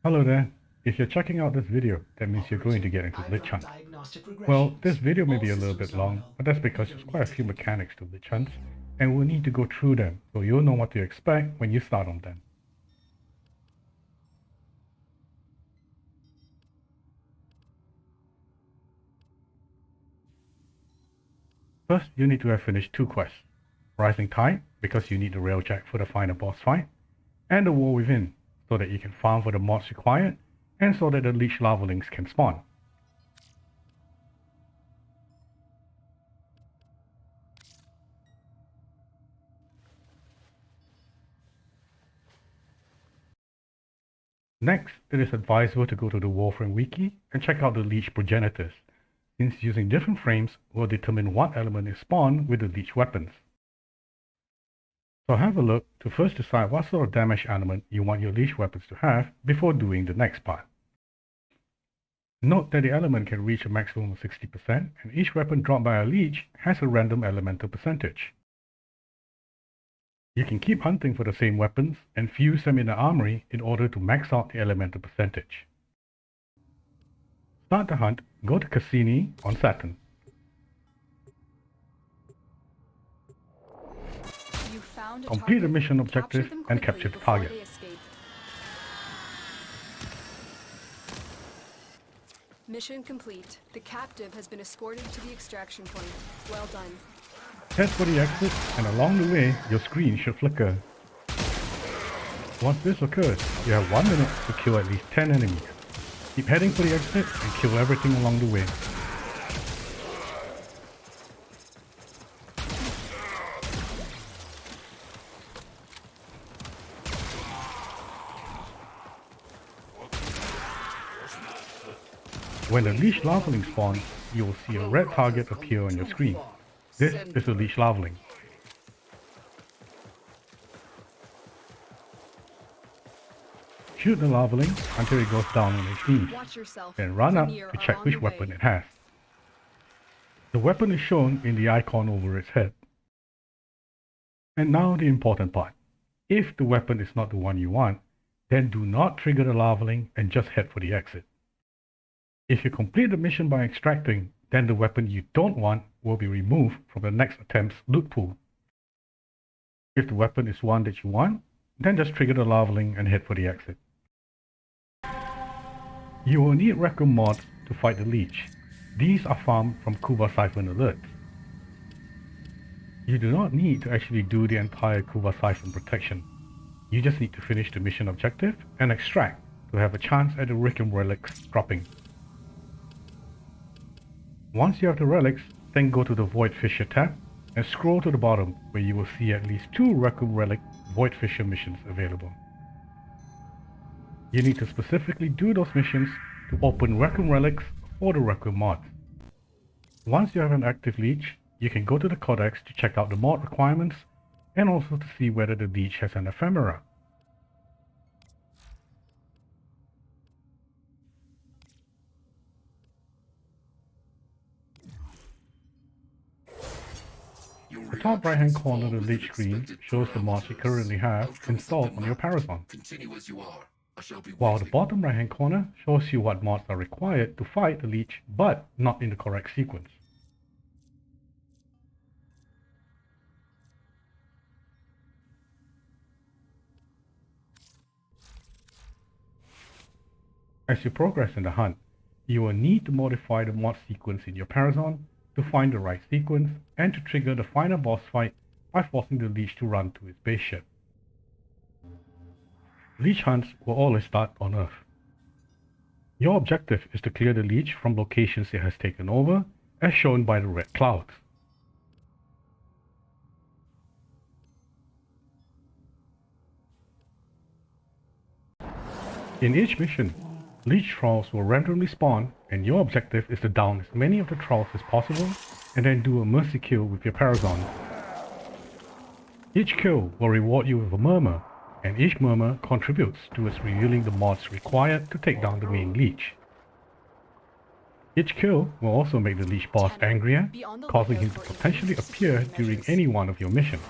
Hello there. If you're checking out this video, that means you're going to get into Lich Hunts. Well, this video may be a little bit long, but that's because there's quite a few mechanics to Lich Hunts, and we'll need to go through them, so you'll know what to expect when you start on them. First, you need to have finished two quests. Rising Tide, because you need the railjack for the final boss fight, and the War Within, so that you can farm for the mods required, and so that the Lich larvalings can spawn. Next, it is advisable to go to the Warframe wiki and check out the Lich progenitors, since using different frames will determine what element is spawned with the Lich weapons. So have a look to first decide what sort of damage element you want your Lich weapons to have before doing the next part. Note that the element can reach a maximum of 60%, and each weapon dropped by a Lich has a random elemental percentage. You can keep hunting for the same weapons and fuse them in the armory in order to max out the elemental percentage. Start the hunt, go to Cassini on Saturn. Complete the mission objective and capture the target. Mission complete. The captive has been escorted to the extraction point. Well done. Head for the exit, and along the way, your screen should flicker. Once this occurs, you have 1 minute to kill at least 10 enemies. Keep heading for the exit and kill everything along the way. When the Lich larvaling spawns, you will see a red target appear on your screen. This is a Lich larvaling. Shoot the larvaling until it goes down on its knees, then run up to check which weapon it has. The weapon is shown in the icon over its head. And now the important part. If the weapon is not the one you want, then do not trigger the larvaling and just head for the exit. If you complete the mission by extracting, then the weapon you don't want will be removed from the next attempt's loot pool. If the weapon is one that you want, then just trigger the larvaling and head for the exit. You will need Requiem mods to fight the Lich. These are farmed from Kuva Siphon alerts. You do not need to actually do the entire Kuva Siphon protection. You just need to finish the mission objective and extract to have a chance at the Requiem relics dropping. Once you have the relics, then go to the Void Fissure tab and scroll to the bottom where you will see at least 2 Requiem Relic Void Fissure missions available. You need to specifically do those missions to open Requiem Relics or the Requiem mods. Once you have an active Lich, you can go to the Codex to check out the mod requirements and also to see whether the Lich has an ephemera. The top right hand corner of the Lich screen shows the mods you currently have installed on your Paragon, while the bottom right hand corner shows you what mods are required to fight the Lich but not in the correct sequence. As you progress in the hunt, you will need to modify the mod sequence in your Paragon to find the right sequence and to trigger the final boss fight by forcing the Lich to run to his base ship. Lich hunts will always start on Earth. Your objective is to clear the Lich from locations it has taken over, as shown by the red clouds. In each mission, Lich trolls will randomly spawn, and your objective is to down as many of the trolls as possible and then do a mercy kill with your Paragon. Each kill will reward you with a murmur, and each murmur contributes towards revealing the mods required to take down the main Lich. Each kill will also make the Lich boss angrier, causing him to potentially appear during any one of your missions.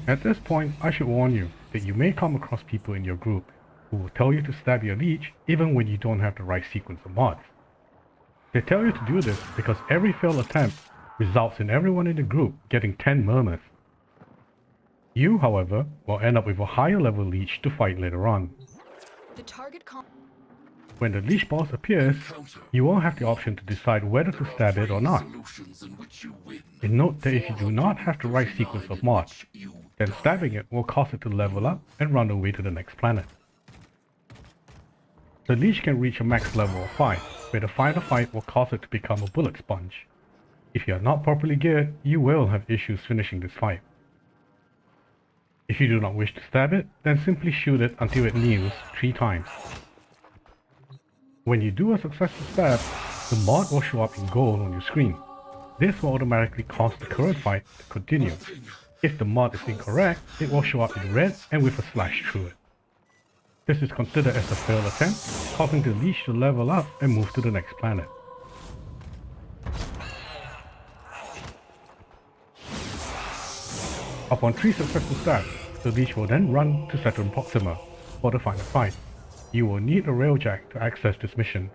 At this point, I should warn you that you may come across people in your group who will tell you to stab your leech even when you don't have the right sequence of mods. They tell you to do this because every failed attempt results in everyone in the group getting 10 murmurs. You, however, will end up with a higher level leech to fight later on. When the leech boss appears, you will have the option to decide whether to stab it or not. And note that if you do not have the right sequence of mods, then stabbing it will cause it to level up and run away to the next planet. The leech can reach a max level of 5, where the final fight will cause it to become a bullet sponge. If you are not properly geared, you will have issues finishing this fight. If you do not wish to stab it, then simply shoot it until it kneels 3 times. When you do a successful stab, the mod will show up in gold on your screen. This will automatically cause the current fight to continue. If the mod is incorrect, it will show up in red and with a slash through it. This is considered as a failed attempt, causing the leech to level up and move to the next planet. Upon 3 successful stabs, the leech will then run to Saturn Proxima for the final fight. You will need a railjack to access this mission.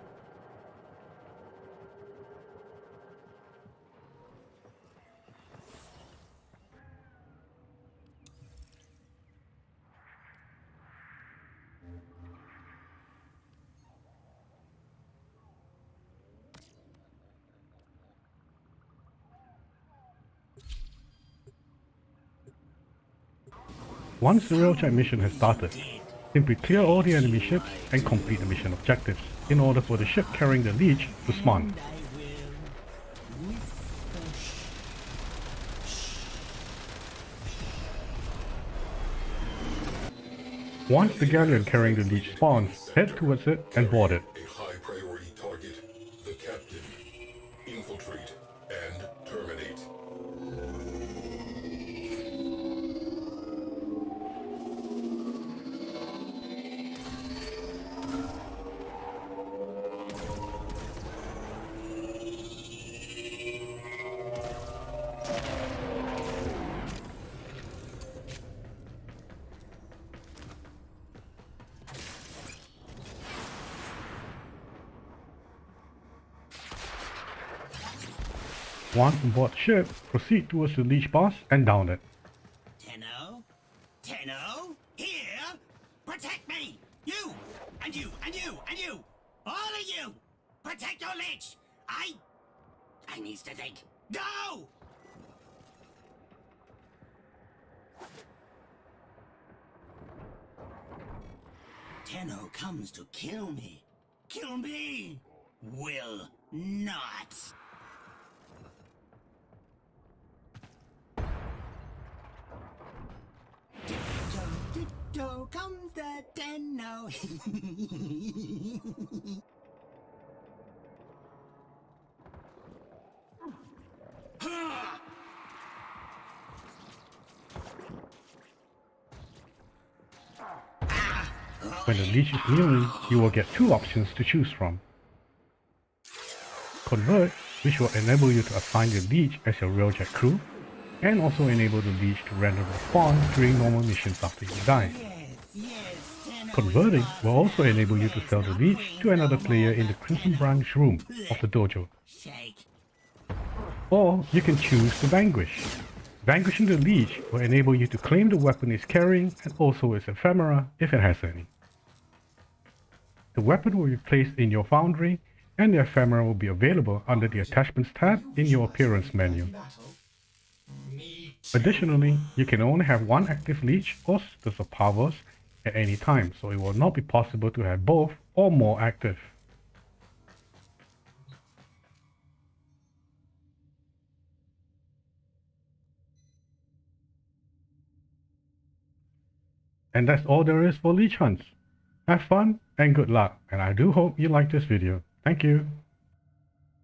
Once the railjack mission has started, simply clear all the enemy ships and complete the mission objectives in order for the ship carrying the leech to spawn. Once the galleon carrying the leech spawns, head towards it and board it. A high priority target, the captain. Infiltrate and terminate. Once on board ship, proceed towards the leech boss and down it. Tenno? Tenno? Here? Protect me! You! And you! And you! And you! All of you! Protect your lich! I needs to think. Go! Tenno comes to kill me. Kill me! Will not! Ditto comes the Tenno. When the leech is kneeling, you will get 2 options to choose from. Convert, which will enable you to assign your leech as your railjack crew, and also enable the leech to randomly spawn during normal missions after you die. Converting will also enable you to sell the leech to another player in the Crimson Branch room of the dojo. Or you can choose to vanquish. Vanquishing the leech will enable you to claim the weapon it's carrying and also its ephemera if it has any. The weapon will be placed in your foundry and the ephemera will be available under the attachments tab in your appearance menu. Additionally, you can only have 1 active leech or sisters of powers at any time, so it will not be possible to have both or more active. And that's all there is for Lich Hunts. Have fun and good luck, and I do hope you like this video. Thank you.